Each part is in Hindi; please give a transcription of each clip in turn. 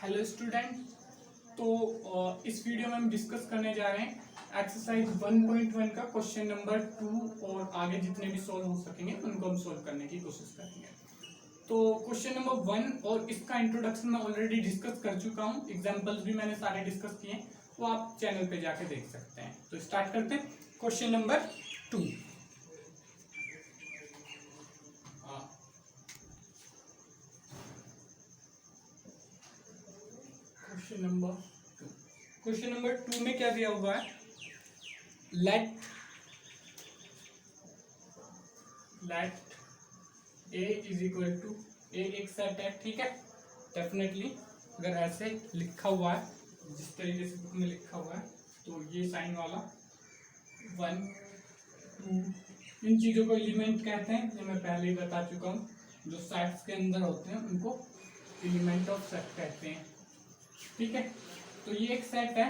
Hello student. तो इस वीडियो में हम डिस्कस करने जा रहे हैं एक्सरसाइज 1.1 का क्वेश्चन नंबर 2 और आगे जितने भी सॉल्व हो सकेंगे उनको हम सॉल्व करने की कोशिश करेंगे। तो क्वेश्चन नंबर 1 और इसका इंट्रोडक्शन मैं ऑलरेडी डिस्कस कर चुका हूँ, एग्जांपल्स भी मैंने सारे डिस्कस किए हैं, वो आप चैनल पे जाके देख सकते हैं। तो स्टार्ट करते हैं क्वेश्चन नंबर 2। क्वेश्चन नंबर 2 में क्या दिया हुआ है? Let A is equal to A एक सेट है, ठीक है। डेफिनेटली अगर ऐसे लिखा हुआ है, जिस तरीके से बुक में लिखा हुआ है, तो ये साइन वाला 1 2 इन चीजों को एलिमेंट कहते हैं। ये मैं पहले ही बता चुका हूँ। जो सेट्स के अंदर होते हैं उनको एलिमेंट ऑफ सेट कहते हैं, ठीक है। तो ये एक सेट है,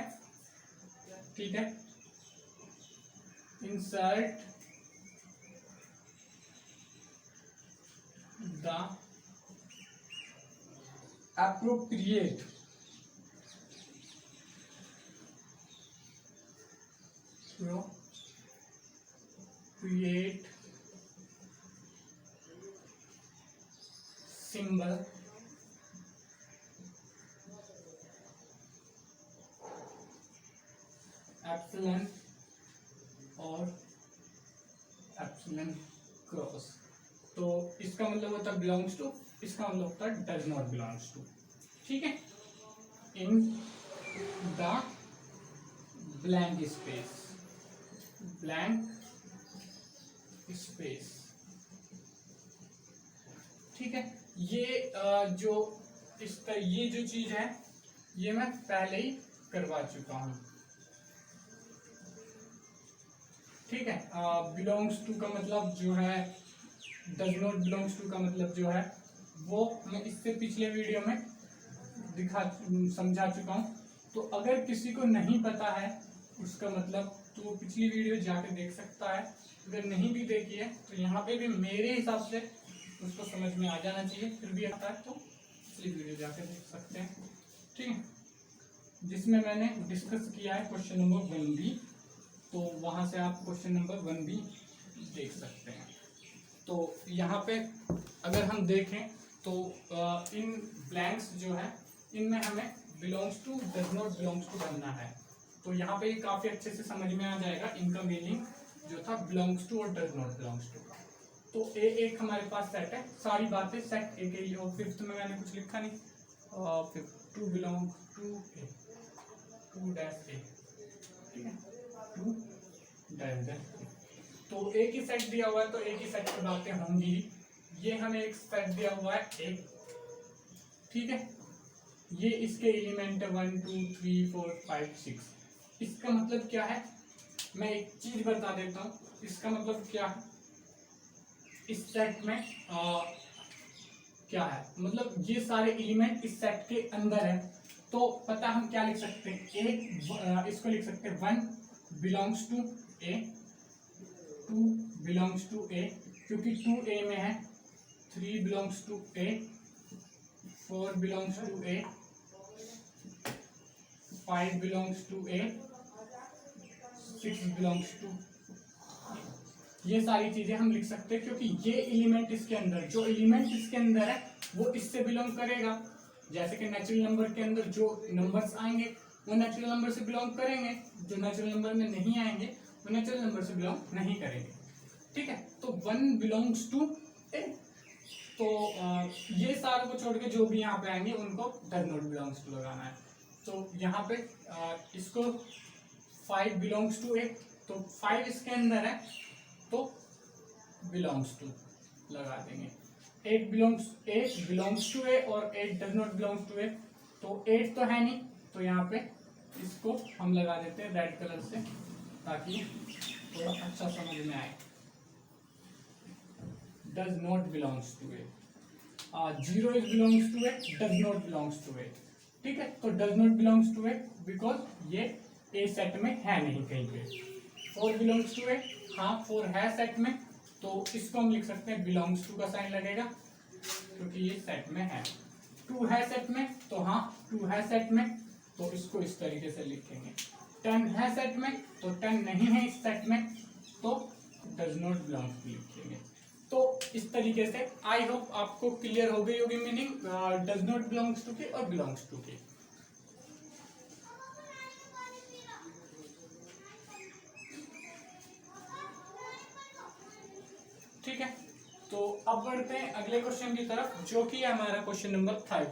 ठीक है। Insert the appropriate symbol epsilon और एप्सिलॉन क्रॉस। तो इसका मतलब होता है बिलोंग्स टू, इसका मतलब होता है डज नॉट बिलोंग्स टू, ठीक है। इन द ब्लैंक स्पेस, ठीक है। ये ये जो चीज है ये मैं पहले ही करवा चुका हूं, ठीक है। बिलोंग्स टू का मतलब जो है, डज नॉट बिलोंग्स टू का मतलब जो है, वो मैं इससे पिछले वीडियो में समझा चुका हूँ। तो अगर किसी को नहीं पता है उसका मतलब, तो पिछली वीडियो जाके देख सकता है। अगर नहीं भी देखी है तो यहाँ पे भी मेरे हिसाब से उसको समझ में आ जाना चाहिए, फिर भी आता है तो पिछली वीडियो जाके देख सकते हैं, ठीक है। जिसमें मैंने डिस्कस किया है क्वेश्चन नंबर 1 भी, तो वहां से आप क्वेश्चन नंबर 1 भी देख सकते हैं। तो यहाँ पे अगर हम देखें तो इन ब्लैंक्स जो है इनमें हमें belongs to does not belongs to बनना है। तो यहाँ पे काफी अच्छे से समझ में आ जाएगा इनका मीनिंग जो था बिलोंग्स टू और डज नॉट बिलोंग्स टू का। तो ए एक हमारे पास सेट है, सारी बातें सेट ए के लिए। और फिफ्थ में मैंने कुछ लिखा नहीं, two belong to A, two dash A, ठीक है, टू डैश ए। तो एक ही सेट दिया हुआ है तो एक ही सेट की बातें होंगी। ये हमें एक सेट दिया हुआ है एक, ठीक है। ये इसके एलिमेंट है 1 2 3 4 5 6। इसका मतलब क्या है, मैं एक चीज बता देता हूँ। इसका मतलब क्या है, इस सेट में क्या है, मतलब ये सारे एलिमेंट इस सेट के अंदर है। तो पता हम क्या लिख सकते हैं, इसको लिख सकते हैं 1 belongs to A, 2 belongs to A क्योंकि 2 ए में है, 3 belongs to A, 4 belongs to A, 5 belongs to A, 6 belongs to. ये सारी चीजें हम लिख सकते हैं क्योंकि ये एलिमेंट इसके अंदर, जो एलिमेंट इसके अंदर है वो इससे बिलोंग करेगा। जैसे कि नेचुरल नंबर के अंदर जो नंबर्स आएंगे वो नेचुरल नंबर से बिलोंग करेंगे, जो नेचुरल नंबर में नहीं आएंगे वो नेचुरल नंबर से बिलोंग नहीं करेंगे, ठीक है। तो 1 बिलोंग्स टू ए। तो ये सारे को छोड़ के जो भी यहाँ पे आएंगे उनको डज नॉट बिलोंग्स टू लगाना है। तो यहाँ पे इसको 5 बिलोंग्स टू ए, तो 5 इसके अंदर है तो बिलोंग्स टू लगा देंगे। 8 बिलोंग्स टू ए और 8 डज नॉट बिलोंग्स टू ए। तो 8 तो है नहीं, तो यहाँ पे इसको हम लगा देते हैं रेड कलर से ताकि थोड़ा अच्छा समझ में आए। Does not belongs to A, 0 is belongs to A, does not belongs to A, ठीक है। तो does not belongs to A because ये ए सेट में है नहीं कहीं पे। 4 बिलोंग्स टू ए, हाँ 4 है सेट में, तो इसको हम लिख सकते हैं बिलोंग्स टू का साइन लगेगा क्योंकि ये सेट में है। 2 है सेट में, तो हाँ 2 है सेट में, तो इसको इस तरीके से लिखेंगे। 10 है सेट में, तो 10 नहीं है इस सेट में, तो डज नॉट बिलोंग्स लिखेंगे। तो इस तरीके से आई होप आपको क्लियर हो गई होगी meaning does not belongs to के और बिलोंग्स टू के। ठीक है, तो अब बढ़ते हैं अगले क्वेश्चन की तरफ, जो कि है हमारा क्वेश्चन नंबर 5।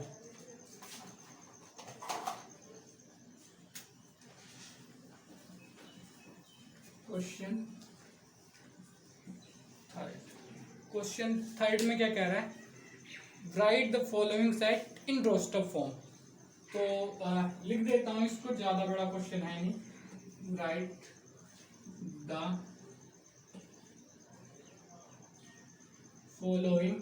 क्वेश्चन थर्ड में क्या कह रहा है, write the following set in roster form. तो लिख देता हूं इसको, ज्यादा बड़ा क्वेश्चन है नहीं। राइट द फॉलोइंग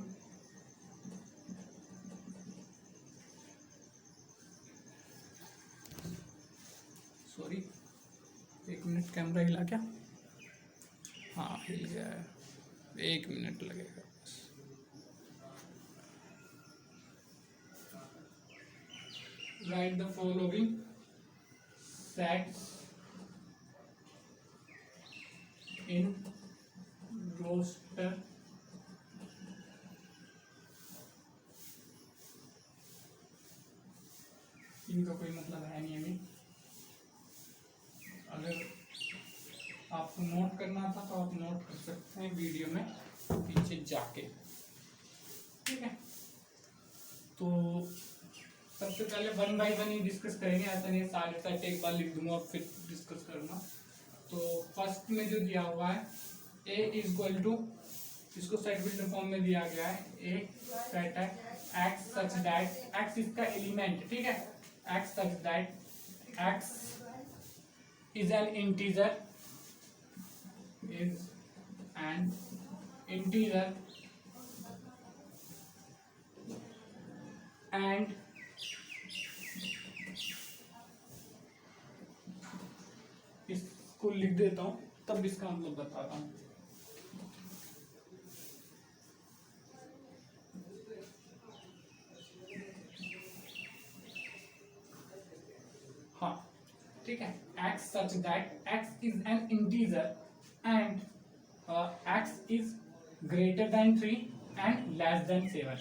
सॉरी, एक मिनट, कैमरा हिला क्या? हाँ हिल गया है, 1 मिनट लगेगा बस। Write the following sets in roster इनका कोई मतलब है नहीं अभी। अगर आपको नोट करना था तो आप नोट कर सकते हैं वीडियो में पीछे जाके। ठीक है, तो सबसे पहले 1 बाय 1 ही डिस्कस करेंगे, ऐसा नहीं सारे सेट एक बार लिख दूंगा फिर डिस्कस करूंगा। तो फर्स्ट में जो दिया हुआ है ए इज इक्वल टू, इसको सेट बिल्डर फॉर्म में दिया गया है, ए सेट है एक्स सच दैट, एक्स इसका एलिमेंट, ठीक है, x such that x is an integer and इसको लिख देता हूं, तब इसका मतलब बताता हूं। हाँ ठीक है, x such that x is an integer and x is greater than 3 and less than 7।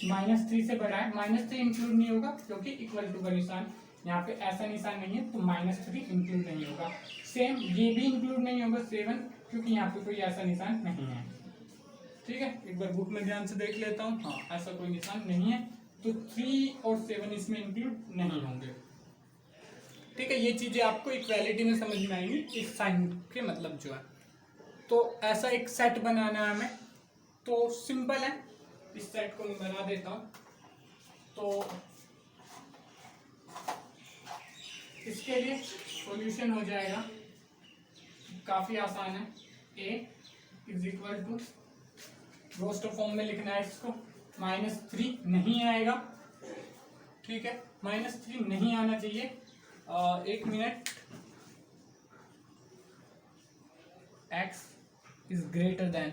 -3 से बड़ा है, -3 इंक्लूड नहीं होगा क्योंकि इक्वल टू का निशान यहाँ पे ऐसा निशान नहीं है, तो -3 इंक्लूड नहीं होगा। सेम ये भी इंक्लूड नहीं होगा 7, क्योंकि यहाँ पे कोई ऐसा निशान नहीं है। ठीक है, एक बार बुक में ध्यान से देख लेता हूँ, हाँ ऐसा कोई निशान नहीं है, तो 3 और 7 इसमें इंक्लूड नहीं होंगे। ठीक है, ये चीजें आपको इक्वालिटी में समझ में आएंगी, इस साइन के मतलब जो है। तो ऐसा एक सेट बनाना है हमें, तो सिंपल है, इस सेट को मैं बना देता हूं। तो इसके लिए सॉल्यूशन हो जाएगा, काफी आसान है। A is equal to, roster form में लिखना है इसको, -3 नहीं आएगा। ठीक है, -3 नहीं आना चाहिए। 1 minute, x is greater than,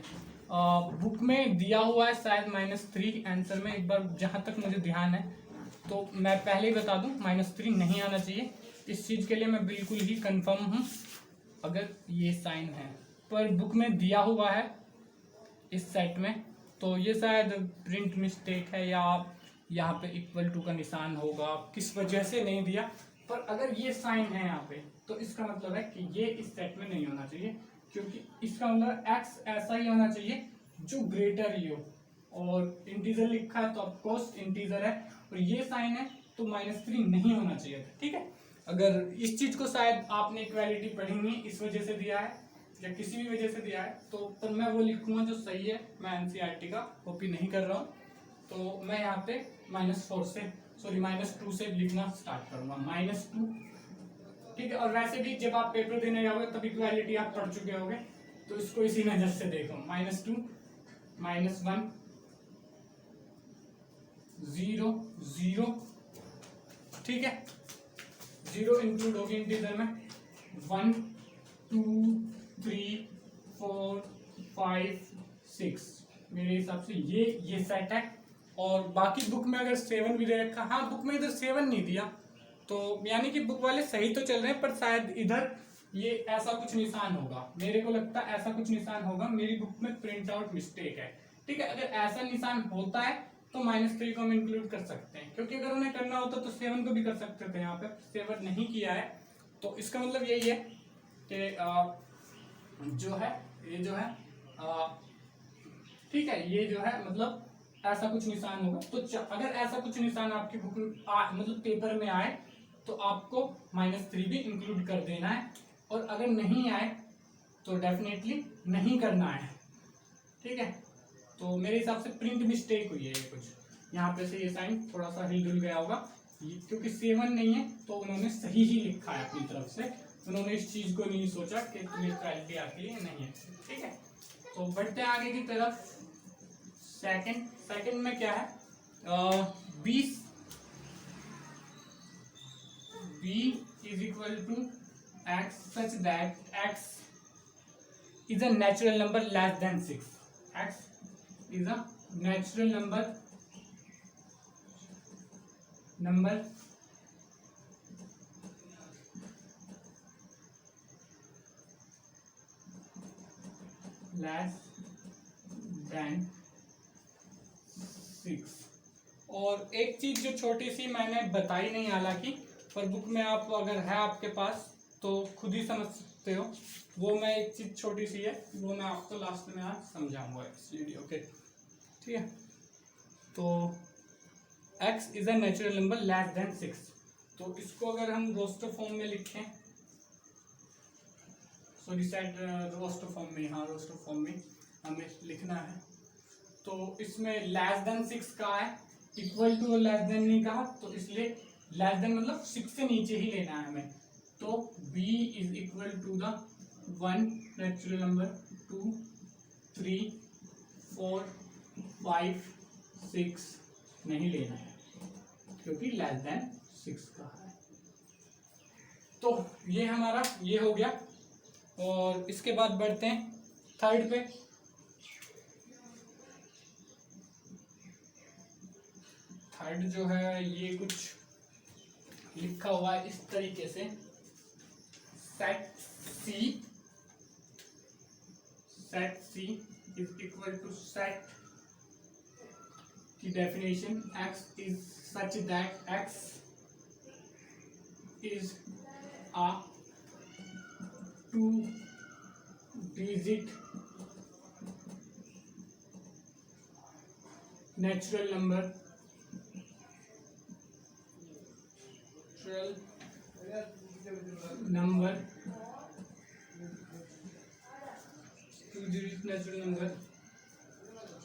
book में दिया हुआ है शायद -3 आंसर में, एक बार जहां तक मुझे ध्यान है, तो मैं पहले ही बता दूं -3 नहीं आना चाहिए। इस चीज के लिए मैं बिल्कुल ही कंफर्म हूं, अगर ये साइन है, पर बुक में दिया हुआ है इस सेट में, तो ये शायद प्रिंट मिस्टेक है या यहाँ पे इक्वल टू का निशान होगा, किस वजह से नहीं दिया, पर अगर ये साइन है यहाँ पे, तो इसका मतलब है कि ये इस सेट में नहीं होना चाहिए, क्योंकि इसका मतलब x ऐसा ही होना चाहिए जो ग्रेटर ही हो, और इंटीजर लिखा है तो ऑफकोर्स इंटीजर है, और ये साइन है तो -3 नहीं होना चाहिए था। ठीक है, अगर इस चीज को शायद आपने इक्वालिटी पढ़ी नहीं, इस वजह से दिया है या किसी भी वजह से दिया है, तो पर मैं वो लिखूंगा जो सही है, मैं एनसीईआरटी का कॉपी नहीं कर रहा हूँ, तो मैं यहाँ पे -2 से लिखना स्टार्ट करूंगा, -2। ठीक है, और वैसे भी जब आप पेपर देने जाओगे तब इक्वालिटी आप पढ़ चुके होंगे, तो इसको इसी नजर से देखो, -2 -1 0 0। ठीक है, 0 इंक्लूड होगी इंटीजर में, 1 2 3 4 5 6, मेरे हिसाब से ये सेट है, और बाकी बुक में अगर 7 भी दे रखा, हाँ बुक में इधर 7 नहीं दिया, तो यानी कि बुक वाले सही तो चल रहे हैं, पर शायद इधर ये ऐसा कुछ निशान होगा, मेरे को लगता है ऐसा कुछ निशान होगा, मेरी बुक में प्रिंट आउट मिस्टेक है। ठीक है, अगर ऐसा निशान होता है तो -3 को हम इंक्लूड कर सकते हैं, क्योंकि अगर उन्हें करना होता तो 7 को भी कर सकते थे, यहाँ पे 7 नहीं किया है, तो इसका मतलब यही है कि जो है ये जो है ठीक है, ये जो है मतलब ऐसा कुछ निशान होगा। तो अगर ऐसा कुछ निशान आपकी बुक में मतलब पेपर में आए तो आपको -3 भी इंक्लूड कर देना है, और अगर नहीं आए तो डेफिनेटली नहीं करना है। ठीक है, तो मेरे हिसाब से प्रिंट मिस्टेक हुई है ये कुछ, यहाँ पे से ये साइन थोड़ा सा हिल डुल गया होगा, क्योंकि 7 नहीं है तो उन्होंने सही ही लिखा है अपनी तरफ से, उन्होंने इस चीज को नहीं सोचा कि तुम्हें क्वालिटी आती है नहीं है। ठीक है, तो बढ़ते हैं आगे की तरफ। सेकंड में क्या है, b is equal to x such that x is a natural number less than 6. X is a natural number less than 6। और एक चीज जो छोटी सी मैंने बताई नहीं हालांकि, पर बुक में आप अगर है आपके पास तो खुद ही समझ सकते हो, वो मैं एक चीज छोटी सी है वो मैं आपको लास्ट में आज समझाऊंगा इस वीडियो के। ठीक है, तो x is a natural number less than 6, तो इसको अगर हम रोस्टर फॉर्म में लिखें, सॉरी सेट रोस्टर फॉर्म में, हाँ रोस्टर फॉर्म में हमें लिखना है, तो इसमें लेस देन 6 का है, इक्वल टू लेस देन नहीं कहा, तो इसलिए लेस देन मतलब 6 से नीचे ही लेना है हमें, तो b is equal to the 1 natural number 2 3 4 5 6 नहीं लेना है क्योंकि लेस देन 6 का है। तो ये हमारा ये हो गया, और इसके बाद बढ़ते हैं थर्ड पे। थर्ड जो है ये कुछ लिखा हुआ है इस तरीके से, set C is equal to set की डेफिनेशन, x इज सच दैट x इज a 2-digit natural number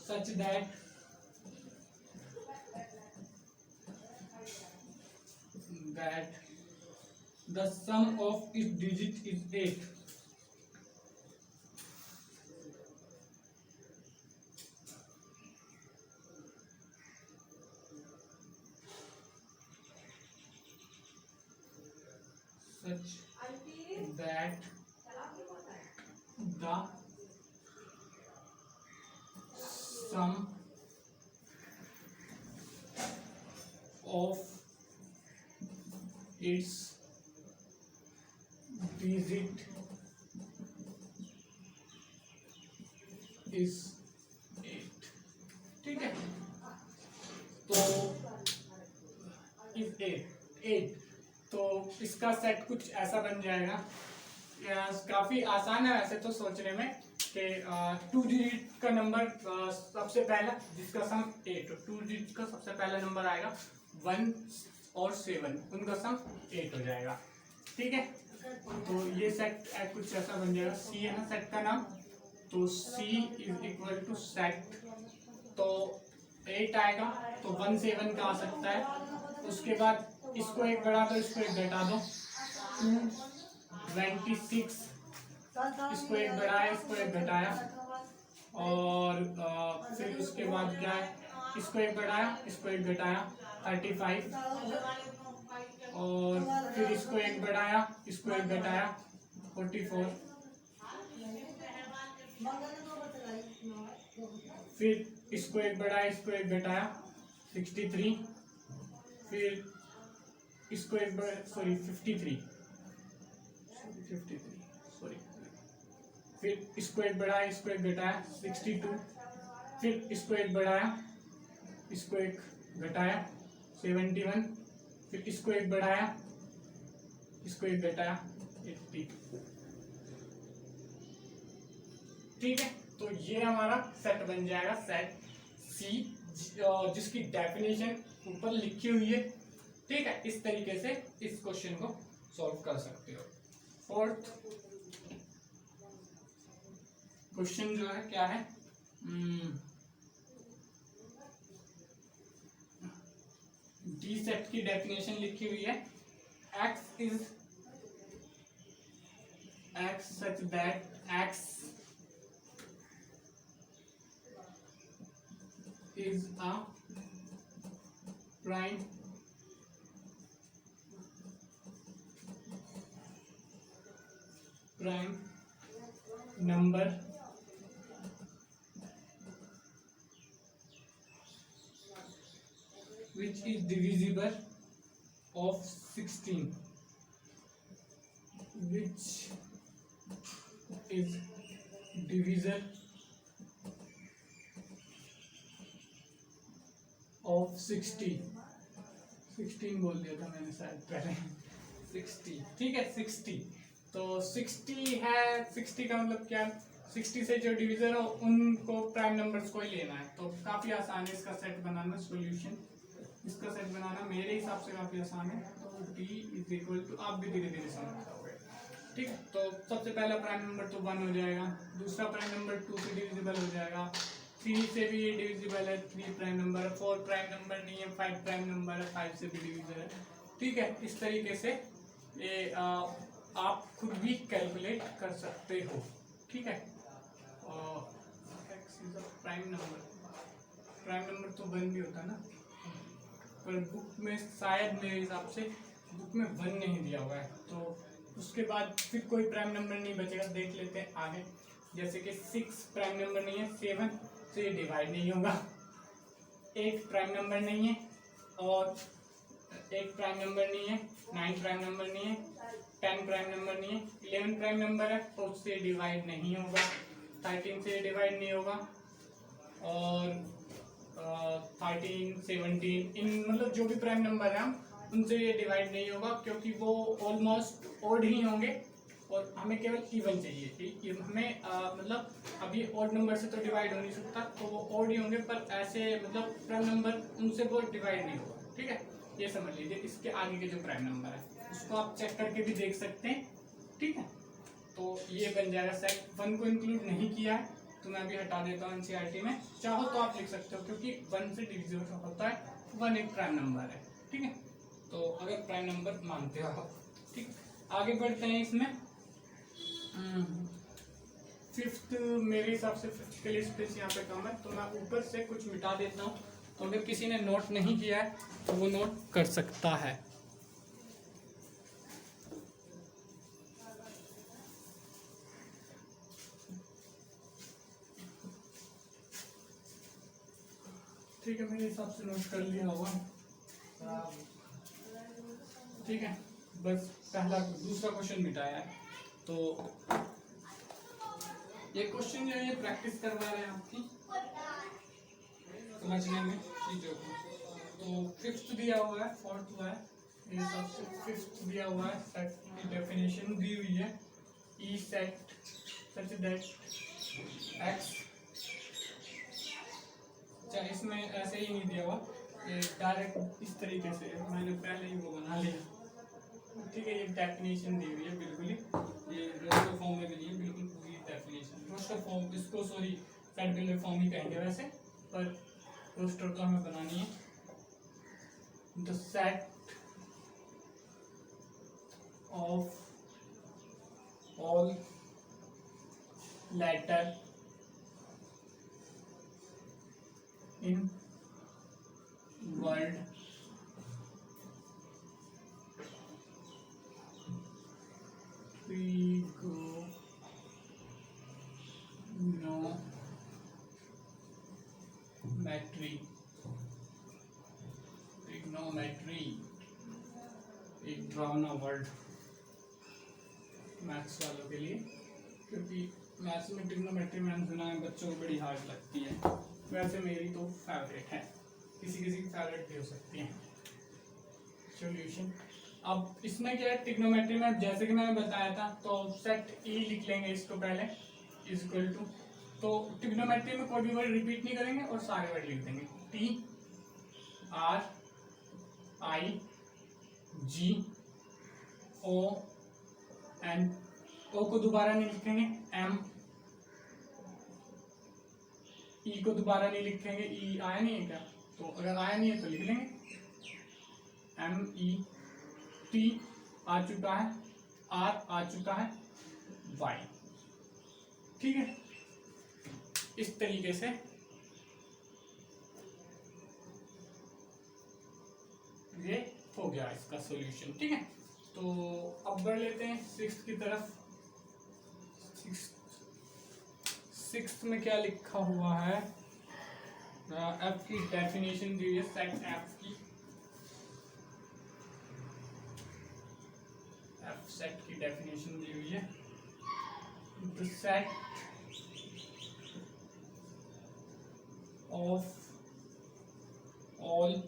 such that the sum of its digit is 8। such that the sum of its digit is 8। ठीक है, तो इज 8, तो इसका सेट कुछ ऐसा बन जाएगा, काफी आसान है वैसे तो सोचने में कि 2 डिजिट का नंबर सबसे पहला जिसका सम 8, 2 डिजिट का सबसे पहला नंबर आएगा 1 और 7, उनका सम 8 हो जाएगा। ठीक है, तो ये सेट कुछ ऐसा बन जाएगा, C है ना सेट का नाम, तो C is equal to set, तो 8 आएगा, तो 1 7 का आ सकता है, उसके बाद इसको एक बढ़ा दो, इसको एक घटा दो, 26, इसको एक बढ़ाया, इसको एक घटाया, और फिर उसके बाद क्या है, इसको एक बढ़ाया, इसको एक घटाया, 35, और फिर इसको एक बढ़ाया, इसको एक घटाया, 44, फिर इसको एक बढ़ाया, इसको एक घटाया, 63, फिर इसको एक बार सॉरी 53 सॉरी, फिर इसको एक बढ़ाया, इसको एक घटाया 62, फिर इसको एक बढ़ाया, इसको एक घटाया 71, फिर इसको एक बढ़ाया, इसको एक घटाया 80। ठीक है, तो ये हमारा सेट बन जाएगा, सेट सी, जिसकी डेफिनेशन ऊपर लिखी हुई है। ठीक है, इस तरीके से इस क्वेश्चन को सॉल्व कर सकते हो। फोर्थ क्वेश्चन जो है क्या है, डी सेट की डेफिनेशन लिखी हुई है, x is x such that x is a prime number which is divisible of 16, which is divisor of 60, 16 बोल दिया था मैंने शायद पहले 60। ठीक है, 60, तो 60 है, 60 का मतलब क्या, 60 से जो डिवीजर हो उनको प्राइम नंबर्स को ही लेना है। तो काफी आसान है इसका सेट बनाना, सॉल्यूशन इसका सेट बनाना मेरे हिसाब से काफी आसान है। तो d इज इक्वल टू, आप भी धीरे धीरे समझ जाओगे। ठीक है, तो सबसे पहला प्राइम नंबर तो 1 हो जाएगा, दूसरा प्राइम नंबर 2 से डिविजिबल हो जाएगा, 3 से भी ये डिविजिबल है, 3 प्राइम नंबर, 4 प्राइम नंबर नहीं है, 5 प्राइम नंबर है, 5 से भी डिविजिबल है। ठीक है, इस तरीके से ये आप खुद भी कैलकुलेट कर सकते हो। ठीक है, x is a prime number तो 1 भी होता है ना, पर बुक में शायद मेरे हिसाब से बुक में 1 नहीं दिया हुआ है, तो उसके बाद फिर कोई प्राइम नंबर नहीं बचेगा। देख लेते हैं आगे, जैसे कि 6 प्राइम नंबर नहीं है, 7 से डिवाइड नहीं होगा, 8 प्राइम नंबर नहीं है, और 8 प्राइम नंबर नहीं है, 9 प्राइम नंबर नहीं है, 10 प्राइम नंबर नहीं है, 11 प्राइम नंबर है तो उससे डिवाइड नहीं होगा, 13 से डिवाइड नहीं होगा, और 13, 17 इन मतलब जो भी प्राइम नंबर है हम उनसे ये डिवाइड नहीं होगा, क्योंकि वो ऑलमोस्ट ओड ही होंगे और हमें केवल इवन चाहिए। हमें मतलब अभी ऑड नंबर से तो डिवाइड हो नहीं सकता, तो वो ऑड ही होंगे, पर ऐसे मतलब प्राइम नंबर उनसे वो डिवाइड नहीं होगा। ठीक है, ये समझ लीजिए। इसके आगे के जो प्राइम नंबर है उसको आप चेक करके भी देख सकते हैं। ठीक है, तो ये बन जाएगा सेट। 1 को इंक्लूड नहीं किया है तो मैं अभी हटा देता हूँ एनसीईआरटी में, चाहो तो आप लिख सकते हो, क्योंकि 1 से डिविजिबल होता है, 1 एक प्राइम नंबर है। ठीक है, तो अगर प्राइम नंबर मानते हो आप। ठीक, आगे बढ़ते हैं इसमें। फिफ्थ मेरे हिसाब से फिफ्थ के लिए स्पेस यहाँ पे कम है, तो मैं ऊपर से कुछ मिटा देता हूँ, तो अगर किसी ने नोट नहीं किया है तो वो नोट कर सकता है। ठीक है, मेरे हिसाब से नोट कर लिया होगा। ठीक है, बस दूसरा क्वेश्चन मिटाया है, तो ये क्वेश्चन जो है ये प्रैक्टिस करवा रहे हैं आपकी समझने में चीजों को। तो फिफ्थ दिया हुआ है, फोर्थ हुआ है, मेरे हिसाब से फिफ्थ दिया हुआ है। सेट की डेफिनेशन दी हुई है, ई सेट सच दैट एक्स, चाहे इसमें ऐसे ही नहीं दिया हुआ, ये डायरेक्ट इस तरीके से मैंने पहले ही वो बना लिया। ठीक है, ये डेफिनेशन दी हुई है बिल्कुल ही, ये रोस्टर फॉर्म में भी नहीं है, बिल्कुल पूरी डेफिनेशन रोस्टर फॉर्म, इसको सॉरी सेट बिल्डर फॉर्म ही कहेंगे वैसे, पर रोस्टर तो हमें बनानी है। The set of all letter in world trigonometry trigonometry, एक ड्रावना वर्ड मैथ्स वालों के लिए, क्योंकि मैथ्स में ट्रिग्नोमेट्री मैंने सुना है बच्चों को बड़ी हार्ड लगती है। वैसे मेरी तो फेवरेट है, किसी किसी की फेवरेट भी हो सकती है। सॉल्यूशन, अब इसमें क्या है, ट्रिग्नोमेट्री में जैसे कि मैंने बताया था, तो सेट ई लिख लेंगे इसको पहले, इज इक्वल टू, तो ट्रिग्नोमेट्री में कोई भी वर्ड रिपीट नहीं करेंगे और सारे वर्ड लिख देंगे। T R I G O N, O को दोबारा नहीं लिखेंगे, एम, ई को दोबारा नहीं लिखेंगे, ई आया नहीं है क्या, तो अगर आया नहीं है तो लिख लेंगे एम ई, टी आ चुका है, आर आ चुका है, वाई। ठीक है, इस तरीके से ये हो गया इसका सॉल्यूशन। ठीक है, तो अब बढ़ लेते हैं सिक्स्थ की तरफ। सिक्स्थ में क्या लिखा हुआ है, एफ की डेफिनेशन दी हुई है, सेट एफ की, एफ सेट की डेफिनेशन दी हुई है, the set of all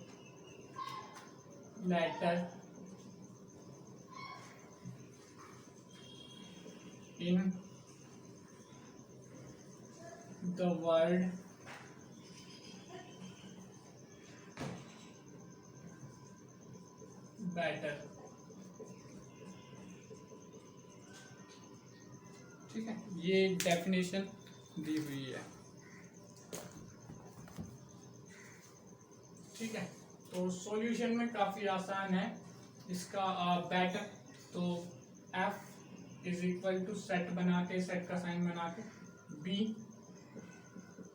matter in the world better। ठीक है, ये डेफिनेशन दी हुई है। ठीक है, तो सॉल्यूशन में काफी आसान है इसका। बेटर, तो F is equal to set बना के, सेट का साइन बना के, बी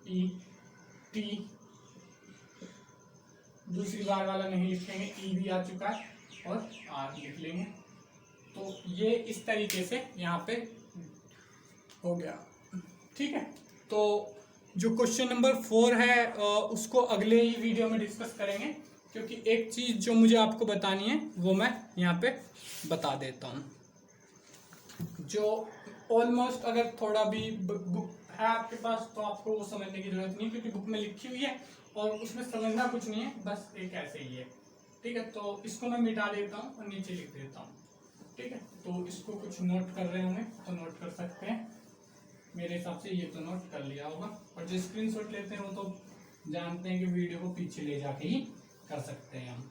ई टी, दूसरी बार वाला नहीं लिखेंगे, ई भी आ चुका है, और आर लिख लेंगे। तो ये इस तरीके से यहाँ पे हो गया। ठीक है, तो जो क्वेश्चन नंबर 4 है उसको अगले ही वीडियो में डिस्कस करेंगे, क्योंकि एक चीज जो मुझे आपको बतानी है वो मैं यहाँ पे बता देता हूँ। जो ऑलमोस्ट अगर थोड़ा भी बुक है आपके पास तो आपको वो समझने की जरूरत नहीं, क्योंकि बुक में लिखी हुई है और उसमें समझना कुछ नहीं है, बस एक ऐसे ही है। ठीक है, तो इसको मैं मिटा देता हूँ और नीचे लिख देता हूँ। ठीक है, तो इसको कुछ नोट कर रहे होंगे तो नोट कर सकते हैं, मेरे हिसाब से ये तो नोट कर लिया होगा। और जो स्क्रीनशॉट लेते हैं वो तो जानते हैं कि वीडियो को पीछे ले जाके ही कर सकते हैं हम,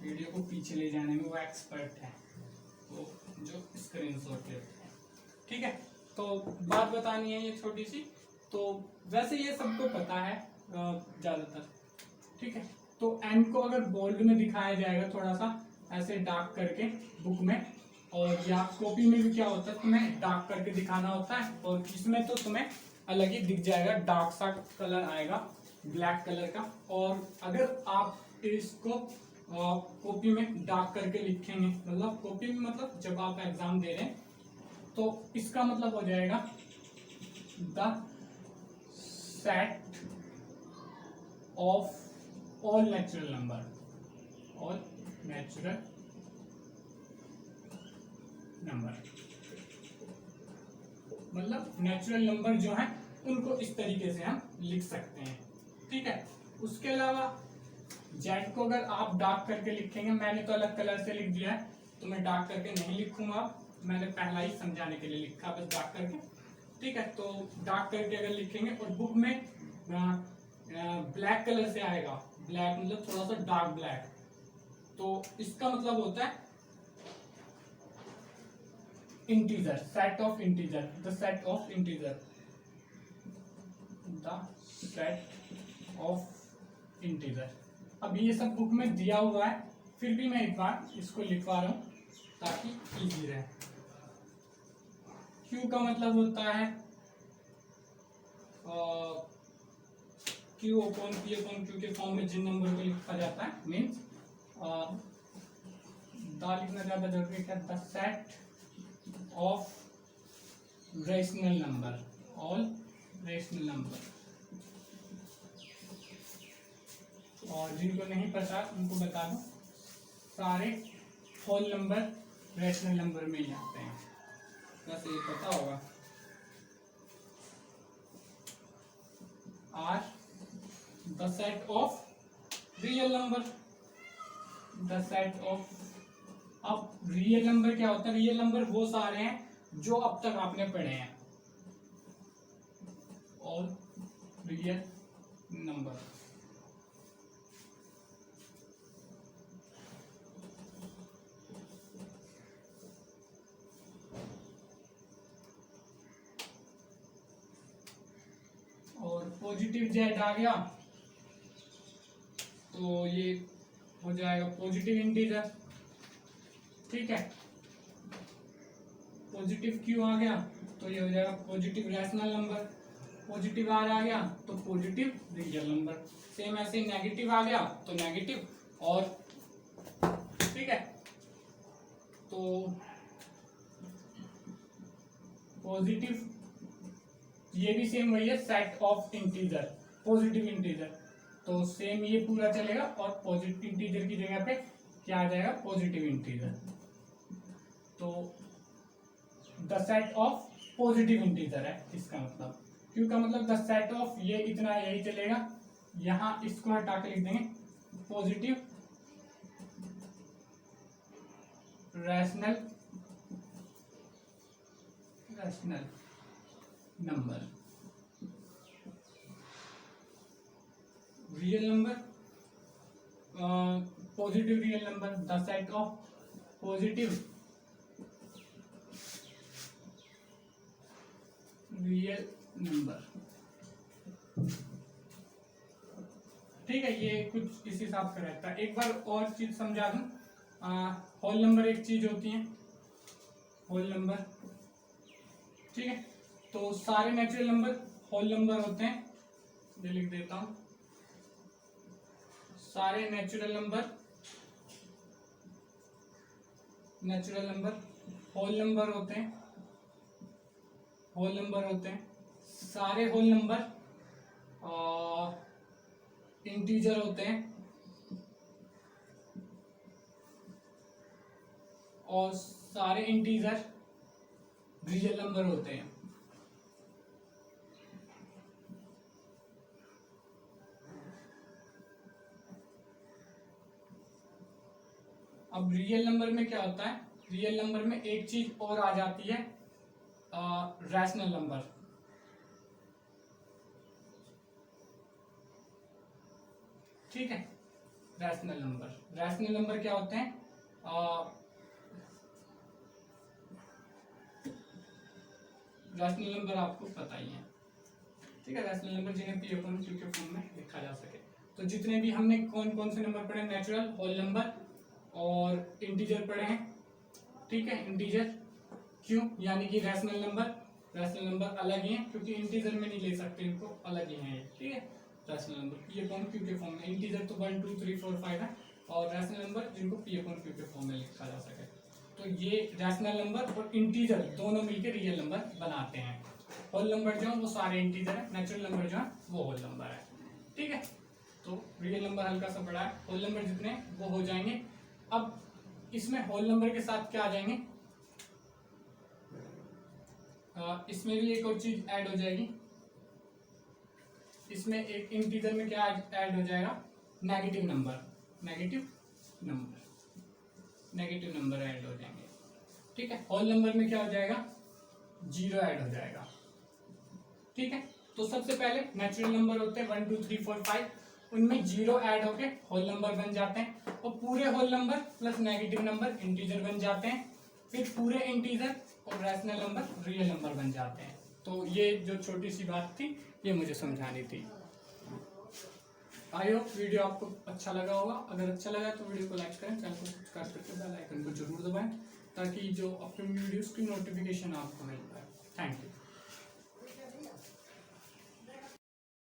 वीडियो को पीछे ले जाने में वो एक्सपर्ट है, तो जो स्क्रीनशॉट लेते हैं। ठीक है, तो बात बतानी है ये छोटी सी, तो वैसे ये सबको पता है ज्यादातर। ठीक है, तो एन को अगर बोल्ड में दिखाया जाएगा थोड़ा सा ऐसे डार्क करके बुक में, और या कॉपी में भी क्या होता है तुम्हें डार्क करके दिखाना होता है, और इसमें तो तुम्हें अलग ही दिख जाएगा, डार्क सा कलर आएगा ब्लैक कलर का। और अगर आप इसको कॉपी में डार्क करके लिखेंगे, मतलब कॉपी में मतलब जब आप एग्जाम दे रहे हैं, तो इसका मतलब हो जाएगा the set of all natural number, all natural number, मतलब नेचुरल नंबर जो है उनको इस तरीके से हम लिख सकते हैं। ठीक है, उसके अलावा जेड को अगर आप डार्क करके लिखेंगे, मैंने तो अलग कलर से लिख दिया है, तो मैं डार्क करके नहीं लिखूंगा, मैंने पहला ही समझाने के लिए लिखा बस डार्क करके। ठीक है, तो डार्क करके अगर लिखेंगे और बुक में ब्लैक कलर से आएगा, ब्लैक मतलब थोड़ा सा डार्क ब्लैक, तो इसका मतलब होता है integer, set of integer, the set of integer, the set of integer. अब ये सब बुक में दिया हुआ है, फिर भी मैं एक बार इसको लिखवा रहा हूं ताकि इजी रहे। क्यू का मतलब होता है Q upon P upon Q के फॉर्म में जिन नंबर को लिखा जाता है, मीन्स द लिखना ज्यादा जरूरी है, the set of rational number, all rational number. और जिनको नहीं पता उनको बता दूं, सारे होल नंबर रैशनल नंबर में ही आते हैं, वैसे ये पता होगा। Are the set of real number, the set of. अब रियल नंबर क्या होता है? रियल नंबर वो सारे हैं जो अब तक आपने पढ़े हैं, और रियल नंबर। और पॉजिटिव जेड आ गया तो ये हो जाएगा पॉजिटिव इंटीजर, ठीक है। पॉजिटिव क्यू आ गया तो ये हो जाएगा positive rational number. Positive R आ गया तो पॉजिटिव रियल नंबर। सेम ऐसे नेगेटिव आ गया तो नेगेटिव, और ठीक है। तो पॉजिटिव ये भी सेम वही है, set of integer, positive integer, तो सेम ये पूरा चलेगा। और पॉजिटिव इंटीजर की जगह पे क्या आ जाएगा? Positive integer. तो the set of positive integer है इसका मतलब। क्यों का मतलब द सेट ऑफ, ये इतना यही चलेगा, यहां इसको हटा के लिख देंगे positive rational number. Real number, positive real number, the set of positive real number, ठीक है। ये कुछ इस हिसाब से रहता है। एक बार और चीज समझा दूं, होल नंबर एक चीज होती है, होल नंबर, ठीक है। तो सारे नेचुरल नंबर होल नंबर होते हैं, ये लिख देता हूं। सारे नेचुरल नंबर होल नंबर होते हैं, होल नंबर होते हैं। सारे होल नंबर इंटीजर होते हैं, और सारे इंटीजर रियल नंबर होते हैं। अब रियल नंबर में क्या होता है? रियल नंबर में एक चीज और आ जाती है, रैशनल नंबर, ठीक है। रैशनल नंबर क्या होते हैं? रैशनल नंबर आपको पता ही है, ठीक है। रैशनल नंबर जिन्हें पी अपॉन क्यू के फॉर्म में लिखा जा सके। तो जितने भी हमने कौन कौन से नंबर पढ़े? नेचुरल, होल नंबर और इंटीजर पढ़े हैं, ठीक है। इंटीजर क्यों? यानी कि रैशनल नंबर अलग ही है, क्योंकि इंटीजर में नहीं ले सकते इनको, अलग ही है, ठीक है। Rational number P upon Q के फॉर्म में, इंटीजर तो 1 2 3 4 5 है, और रैशनल नंबर जिनको पी अपॉन क्यू के फॉर्म में लिखा जा सके। तो ये रैशनल नंबर और इंटीजर दोनों मिलकर रियल नंबर बनाते हैं। होल नंबर जो है वो सारे इंटीजर है, नेचुरल नंबर जो है वो होल नंबर है, ठीक है। तो रियल नंबर हल्का सा बड़ा है, होल नंबर जितने वो हो जाएंगे। अब इसमें होल नंबर के साथ क्या आ जाएंगे? इसमें भी एक और चीज ऐड हो जाएगी, इसमें एक इंटीजर में क्या ऐड हो जाएगा? नेगेटिव नंबर ऐड हो जाएंगे, ठीक है। होल नंबर में क्या हो जाएगा? 0 ऐड हो जाएगा, ठीक है। तो सबसे पहले नेचुरल नंबर होते हैं 1 2 3 4 5, उनमें 0 ऐड होके होल नंबर बन जाते हैं, और पूरे whole number plus negative number integer बन जाते हैं। फिर पूरे इंटीजर और रैशनल नंबर रियल नंबर बन जाते हैं। तो ये जो छोटी सी बात थी ये मुझे समझानी थी। आई होप वीडियो आपको अच्छा लगा होगा। अगर अच्छा लगा तो वीडियो को लाइक करें, चैनल को सब्सक्राइब करके बेल आइकन को जरूर दबाएं, ताकि जो अपकमिंग वीडियोस की नोटिफिकेशन आपको मिल पाए। Thank you.